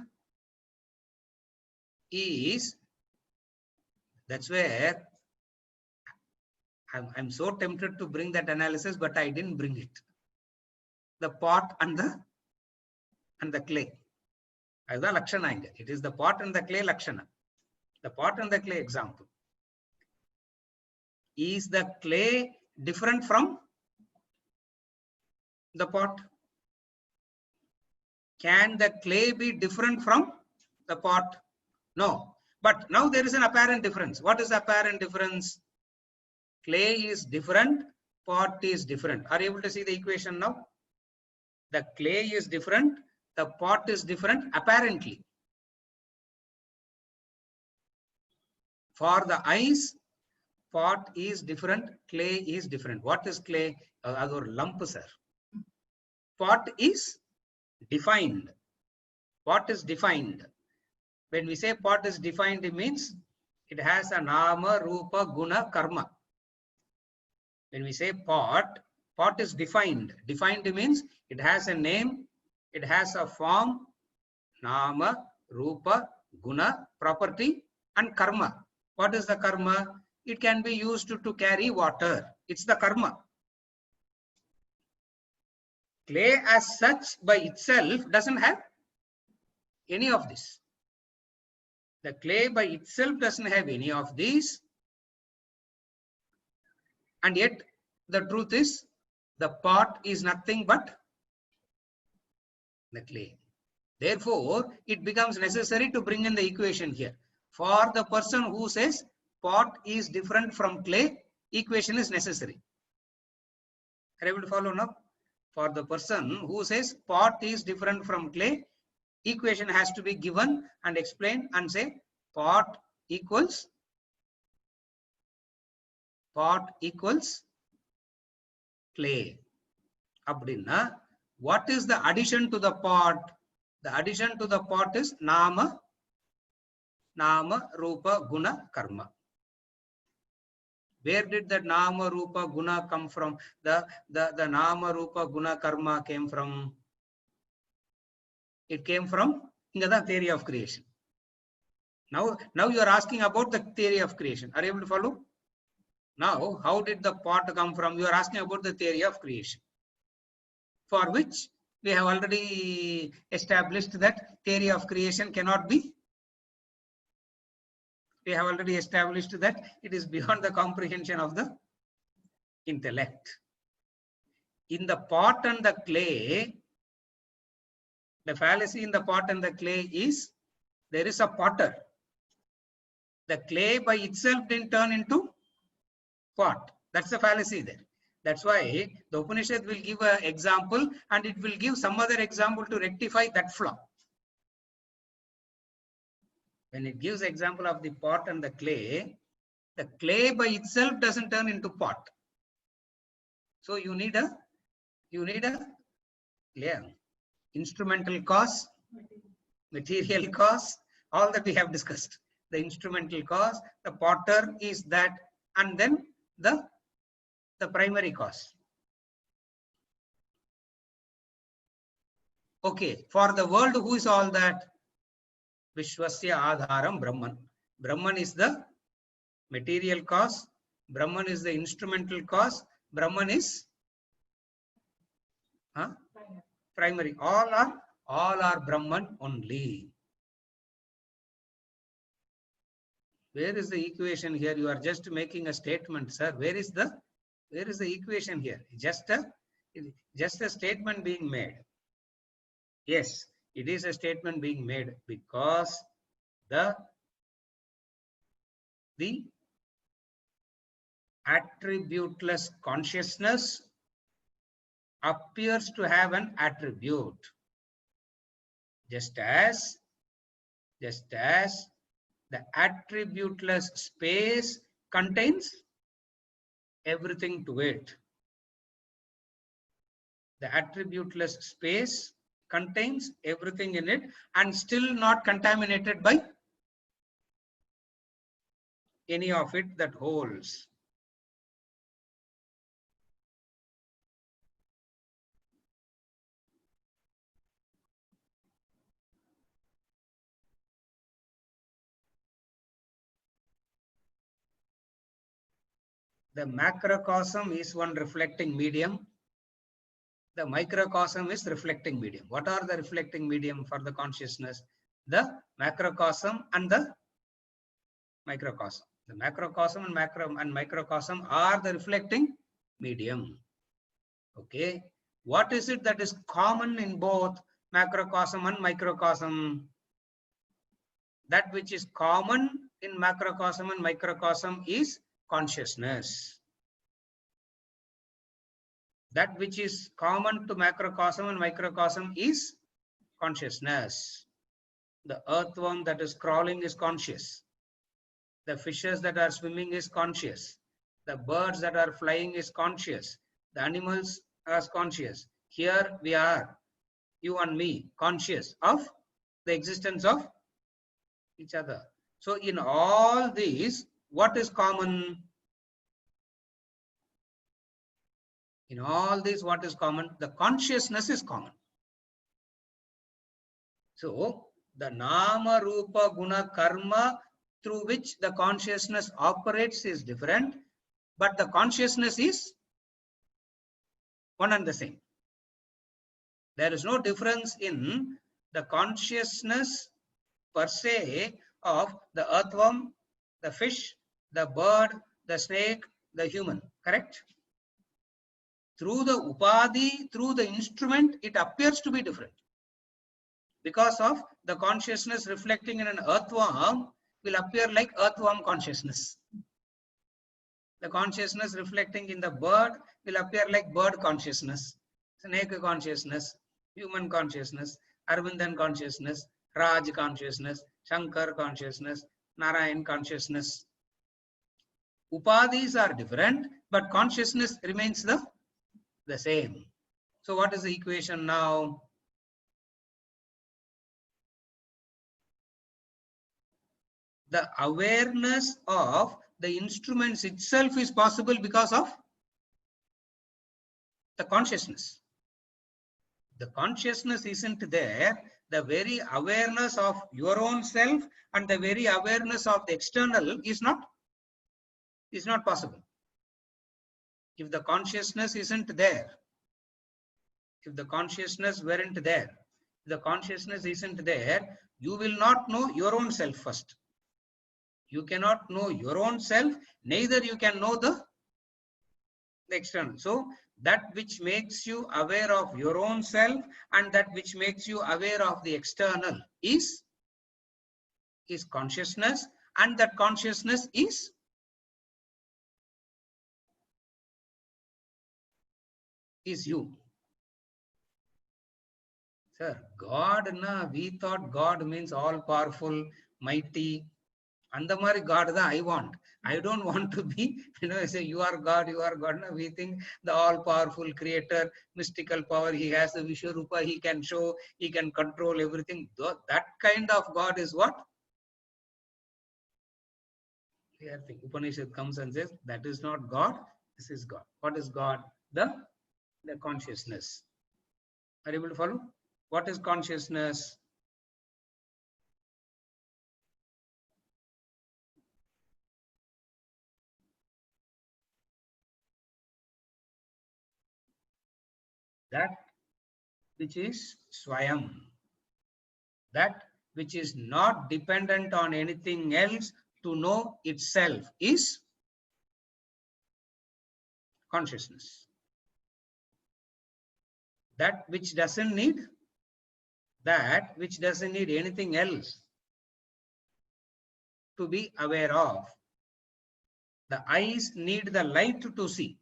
S1: That's where I'm so tempted to bring that analysis, but I didn't bring it. The pot and the clay. As the Lakshana. It is the pot and the clay Lakshana. The pot and the clay example. Is the clay different from the pot? Can the clay be different from the pot? No. But now there is an apparent difference. What is the apparent difference? Clay is different, pot is different. Are you able to see the equation now? The clay is different, the pot is different, apparently. For the eyes, pot is different, clay is different. What is clay? Adur lump, sir. Pot is defined. Pot is defined. When we say pot is defined, it means it has a nama, rupa, guna, karma. When we say pot is defined. Defined means it has a name, it has a form, nama, rupa, guna, property, and karma. What is the karma? It can be used to carry water. It's the karma. Clay as such by itself doesn't have any of this. The clay by itself doesn't have any of these. And yet the truth is the pot is nothing but the clay. Therefore, it becomes necessary to bring in the equation here. For the person who says pot is different from clay, equation is necessary. Are you able to follow now? For the person who says pot is different from clay, equation has to be given and explained and say pot equals clay. Abdinna, what is the addition to the pot? The addition to the pot is nama, rupa, guna, karma. Where did the nama, rupa, guna come from? The nama, rupa, guna, karma came from? It came from the theory of creation. Now you are asking about the theory of creation. Are you able to follow? Now, how did the pot come from? You are asking about the theory of creation, for which we have already established that theory of creation cannot be. We have already established that it is beyond the comprehension of the intellect. In the pot and the clay, the fallacy in the pot and the clay is there is a potter. The clay by itself didn't turn into pot. That's the fallacy there. That's why the Upanishad will give an example and it will give some other example to rectify that flaw. When it gives example of the pot and the clay by itself doesn't turn into pot. So you need a You need a, yeah, instrumental cause, material cause, all that we have discussed. The instrumental cause, the potter is that, and then the primary cause. Okay, for the world, who is all that? Vishwasya Adharam Brahman. Brahman is the material cause, Brahman is the instrumental cause, Brahman is primary. All are Brahman only. Where is the equation here? You are just making a statement, sir. Where is the equation here? Just a statement being made. Yes, it is a statement being made because the attributeless consciousness appears to have an attribute, just as the attributeless space contains everything to it. The attributeless space contains everything in it and still not contaminated by any of it that holds. The macrocosm is one reflecting medium. The microcosm is reflecting medium. What are the reflecting medium for the consciousness? The macrocosm and the microcosm. The macrocosm and microcosm are the reflecting medium. Okay. What is it that is common in both macrocosm and microcosm? That which is common in macrocosm and microcosm is consciousness. That which is common to macrocosm and microcosm is consciousness. The earthworm that is crawling is conscious. The fishes that are swimming is conscious. The birds that are flying is conscious. The animals are conscious. Here we are, you and me, conscious of the existence of each other. So in all these, what is common? In all these, what is common? The consciousness is common. So the nama, rupa, guna, karma through which the consciousness operates is different, but the consciousness is one and the same. There is no difference in the consciousness per se of the earthworm, the fish, the bird, the snake, the human, correct? Through the upadhi, through the instrument, it appears to be different. Because of the consciousness reflecting in an earthworm will appear like earthworm consciousness. The consciousness reflecting in the bird will appear like bird consciousness, snake consciousness, human consciousness, Arvindan consciousness, Raj consciousness, Shankar consciousness, Narayan consciousness. Upadhis are different, but consciousness remains the same. So what is the equation now? The awareness of the instruments itself is possible because of the consciousness. The consciousness isn't there. The very awareness of your own self and the very awareness of the external is not possible. If the consciousness isn't there, if the consciousness weren't there, if the consciousness isn't there, you will not know your own self first. You cannot know your own self, neither you can know the external. So that which makes you aware of your own self and that which makes you aware of the external is consciousness, and that consciousness is you. Sir, God, we thought God means all powerful, mighty, And the Mari God that I want. I don't want to be, say you are God, you are God. No, we think the all-powerful creator, mystical power, he has the Vishwarupa, he can show, he can control everything. That kind of God is what? Here the Upanishad comes and says, that is not God, this is God. What is God? The consciousness. Are you able to follow? What is consciousness? That which is Swayam. That which is not dependent on anything else to know itself is consciousness. That which doesn't need anything else to be aware of. The eyes need the light to see.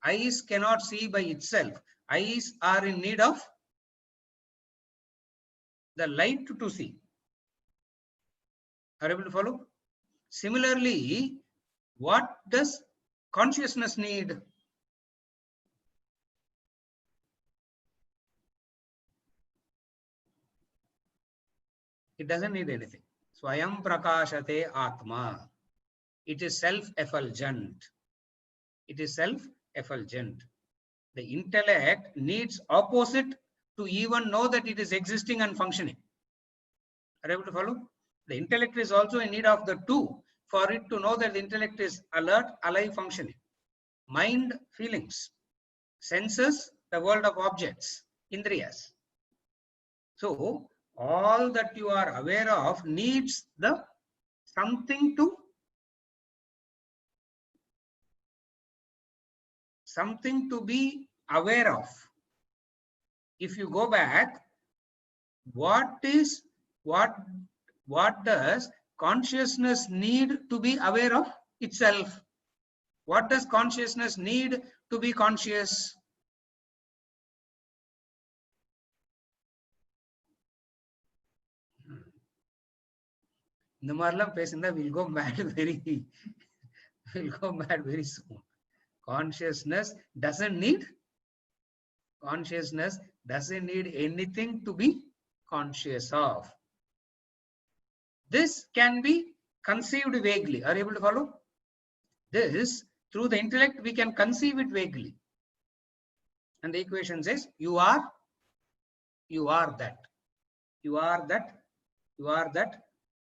S1: Eyes cannot see by itself. Eyes are in need of the light to see. Are you able to follow? Similarly, what does consciousness need? It doesn't need anything. Swayam prakashate atma. It is self-effulgent. It is self-effulgent. The intellect needs opposite to even know that it is existing and functioning. Are you able to follow? The intellect is also in need of the two for it to know that the intellect is alert, alive, functioning. Mind, feelings. Senses, the world of objects, indriyas. So, all that you are aware of needs the something to be aware of. If you go back, what does consciousness need to be aware of itself? What does consciousness need to be conscious? இந்த மாதிரிலாம் பேசினா we'll go mad very soon. Consciousness doesn't need anything to be conscious of. This can be conceived vaguely. Are you able to follow? This, through the intellect, we can conceive it vaguely. And the equation says, you are that. You are that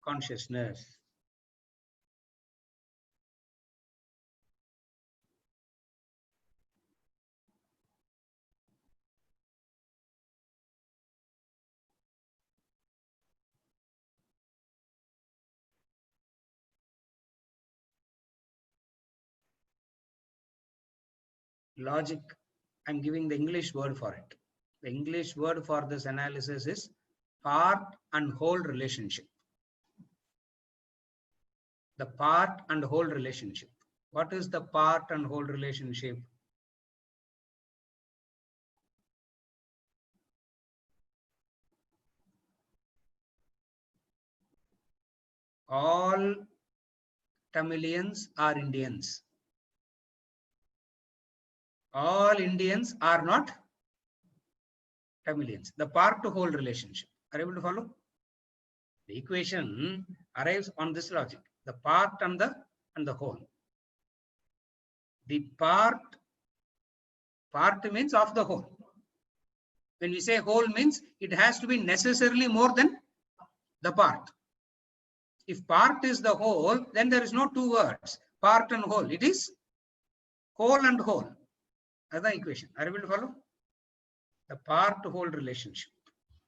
S1: consciousness. Logic, I'm giving the English word for it. The English word for this analysis is part and whole relationship. The part and whole relationship. What is the part and whole relationship? All Tamilians are Indians. All Indians are not Tamilians. The part to whole relationship. Are you able to follow? The equation arrives on this logic. The part and the whole. The part means of the whole. When we say whole means it has to be necessarily more than the part. If part is the whole, then there is no two words, part and whole. It is whole and whole. That's the equation. Are you able to follow? The part to whole relationship.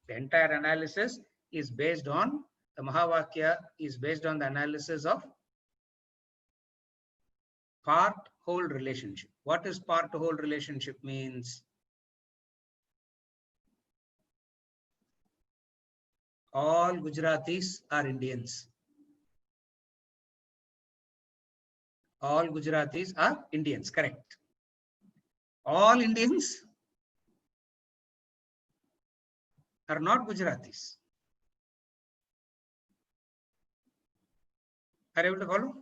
S1: The entire analysis is based on, the Mahavakya is based on the analysis of part whole relationship. What is part to whole relationship means? All Gujaratis are Indians. All Gujaratis are Indians, correct. All Indians are not Gujaratis. Are you able to follow?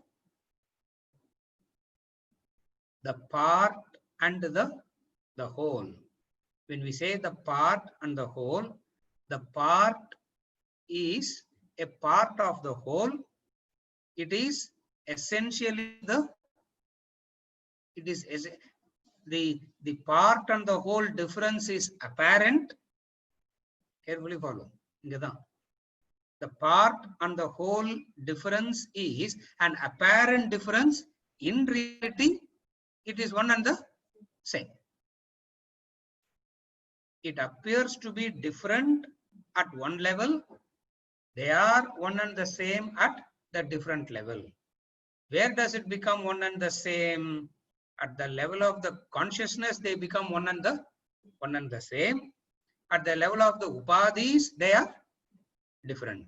S1: The part and the whole. When we say the part and the whole, the part is a part of the whole. It is essentially the part and the whole difference is apparent. Carefully follow. The part and the whole difference is an apparent difference. In reality, it is one and the same. It appears to be different at one level. They are one and the same at the different level. Where does it become one and the same? At the level of the consciousness, they become one and the same. At the level of the upadhis, they are different.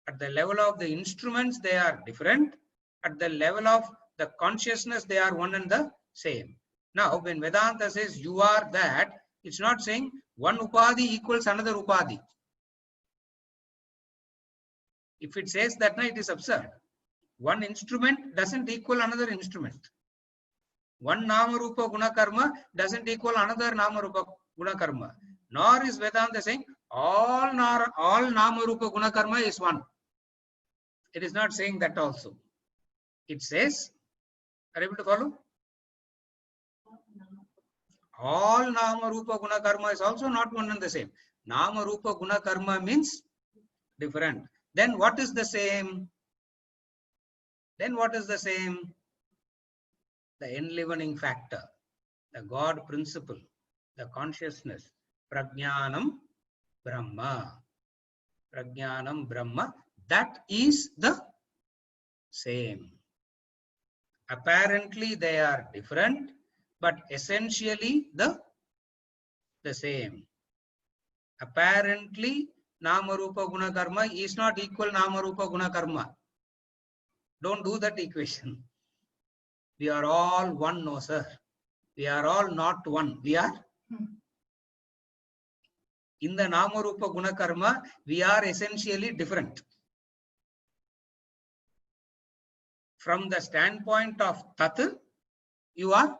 S1: At the level of the instruments, they are different. At the level of the consciousness, they are one and the same. Now, when Vedanta says you are that, it's not saying one upadhi equals another upadhi. If it says that, it is absurd. One instrument doesn't equal another instrument. One nama rupa guna karma doesn't equal another nama rupa guna karma. Nor is Vedanta saying all nama rupa guna karma is one. It is not saying that also. It says, are you able to follow? All nama rupa guna karma is also not one and the same. Nama rupa guna karma means different. Then what is the same? Then what is the same? The enlivening factor, the God principle, the consciousness, Prajnanam Brahma. Prajnanam Brahma, that is the same. Apparently they are different, but essentially the same. Apparently Nama Rupa Guna Karma is not equal Nama Rupa Guna Karma. Don't do that equation. We are all one, no sir. We are all not one. We are in the Nama Rupa Guna Karma, we are essentially different. From the standpoint of Tat, you are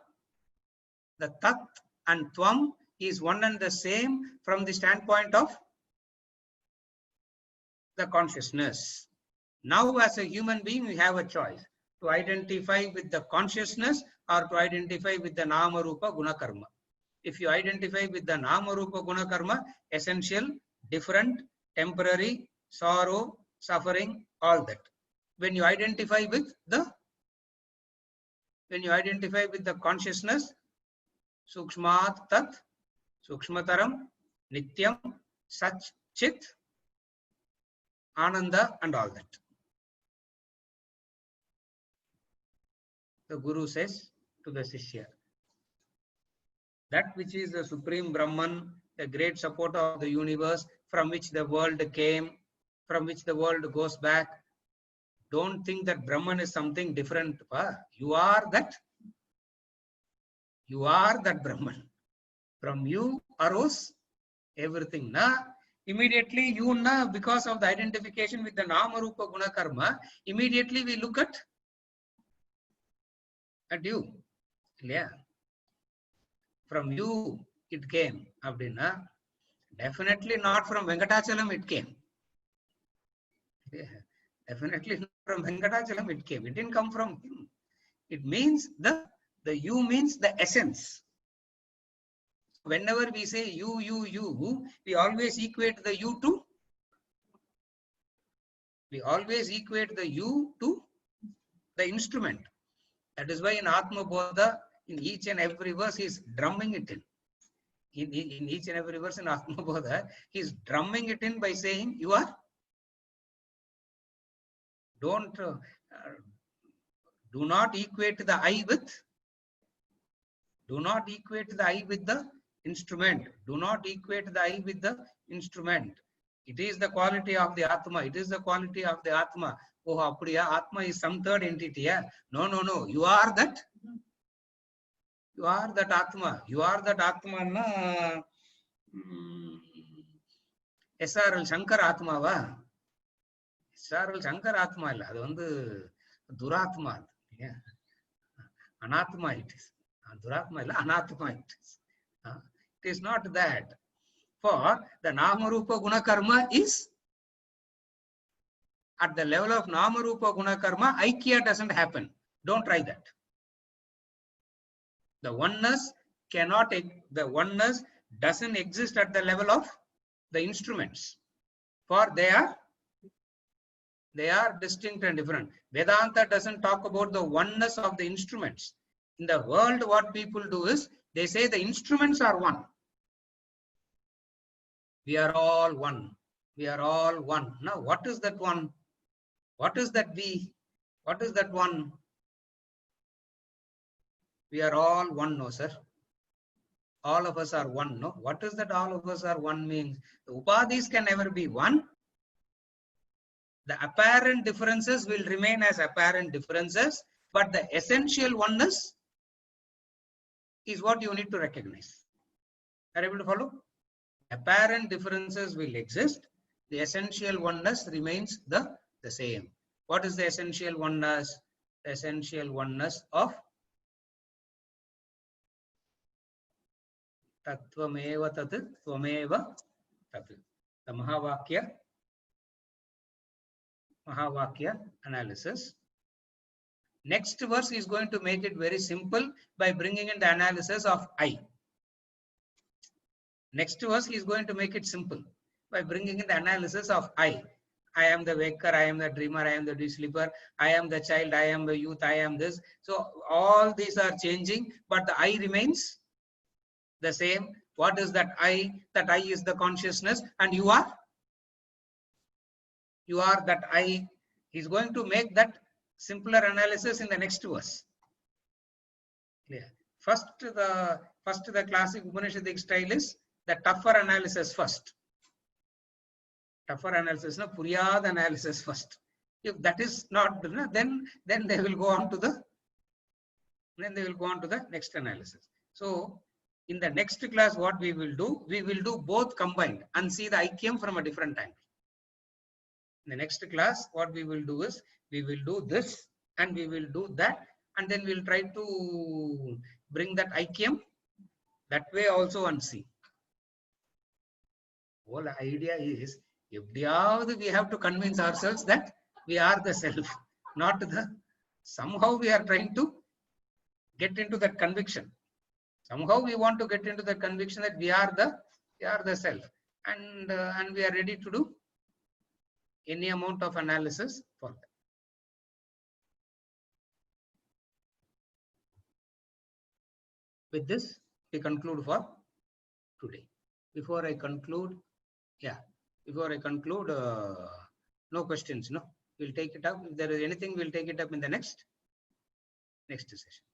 S1: the Tat and Tvam is one and the same from the standpoint of the consciousness. Now, as a human being, we have a choice to identify with the consciousness or to identify with the Nama Rupa Guna Karma. If you identify with the Nama Rupa Guna Karma, essential, different, temporary, sorrow, suffering, all that. When you identify with the consciousness, Sukshmat Tat, Sukshmataram, Nityam, Sach Chit, Ananda, and all that. The Guru says to the Sishya, that which is the Supreme Brahman, the great supporter of the universe, from which the world came, from which the world goes back, don't think that Brahman is something different. You are that. You are that Brahman. From you arose everything. Immediately you because of the identification with the Nama Rupa Guna Karma, immediately we look at you. Yeah. From you it came. Abdina. Definitely not from Venkatachalam it came. Yeah. Definitely not from Venkatachalam it came. It didn't come from him. It means the you means the essence. Whenever we say you, we always equate the you to the instrument. That is why in Atma Bodha, in each and every verse, he is drumming it in. In each and every verse in Atma Bodha, he is drumming it in by saying, you are. Do not equate the I with. Do not equate the I with the instrument. Do not equate the I with the instrument. It is the quality of the Atma. It is the quality of the Atma. Oh, Apuriya, Atma is some third entity. Yeah? No. You are that. You are that Atma. You are that Atma. SRL Shankar Atma. Shankar Atma illa. Adu vandu Duratma. Yeah. Anatma it is. Duratma illa, Anatma it is. It is not that. For the Nama Rupa Guna Karma is at the level of Nama Rupa Guna Karma, Aikya doesn't happen. Don't try that. The oneness doesn't exist at the level of the instruments. For they are distinct and different. Vedanta doesn't talk about the oneness of the instruments. In the world, what people do is they say the instruments are one. We are all one. We are all one. Now, what is that one? What is that we? What is that one? We are all one, no, sir. All of us are one, no? What is that all of us are one means? The upadhis can never be one. The apparent differences will remain as apparent differences, but the essential oneness is what you need to recognize. Are you able to follow? Apparent differences will exist. The essential oneness remains the same. What is the essential oneness? The essential oneness of Tattvameva tat tvameva tat. The Mahavakya analysis. Next verse is going to make it very simple by bringing in the analysis of I. Next verse is going to make it simple by bringing in the analysis of I. I am the waker, I am the dreamer, I am the sleeper, I am the child, I am the youth, I am this. So all these are changing, but the I remains the same. What is that I? That I is the consciousness, and you are that I. He's going to make that simpler analysis in the next verse. Clear? First the classic Upanishadic style is the tougher analysis first. Tougher analysis, no, Puryad analysis first. If that is not, then they will go on to the next analysis. So in the next class, what we will do both combined and see the Aikyam from a different angle. In the next class, what we will do is we will do this and we will do that, and then we'll try to bring that Aikyam that way also and see. Whole idea is, we have to convince ourselves that we are the self, not the. Somehow we are trying to get into that conviction. Somehow we want to get into the conviction that we are the self, and we are ready to do any amount of analysis for that. With this, we conclude for today. Before I conclude, no questions, no? We'll take it up. If there is anything, we'll take it up in the next session.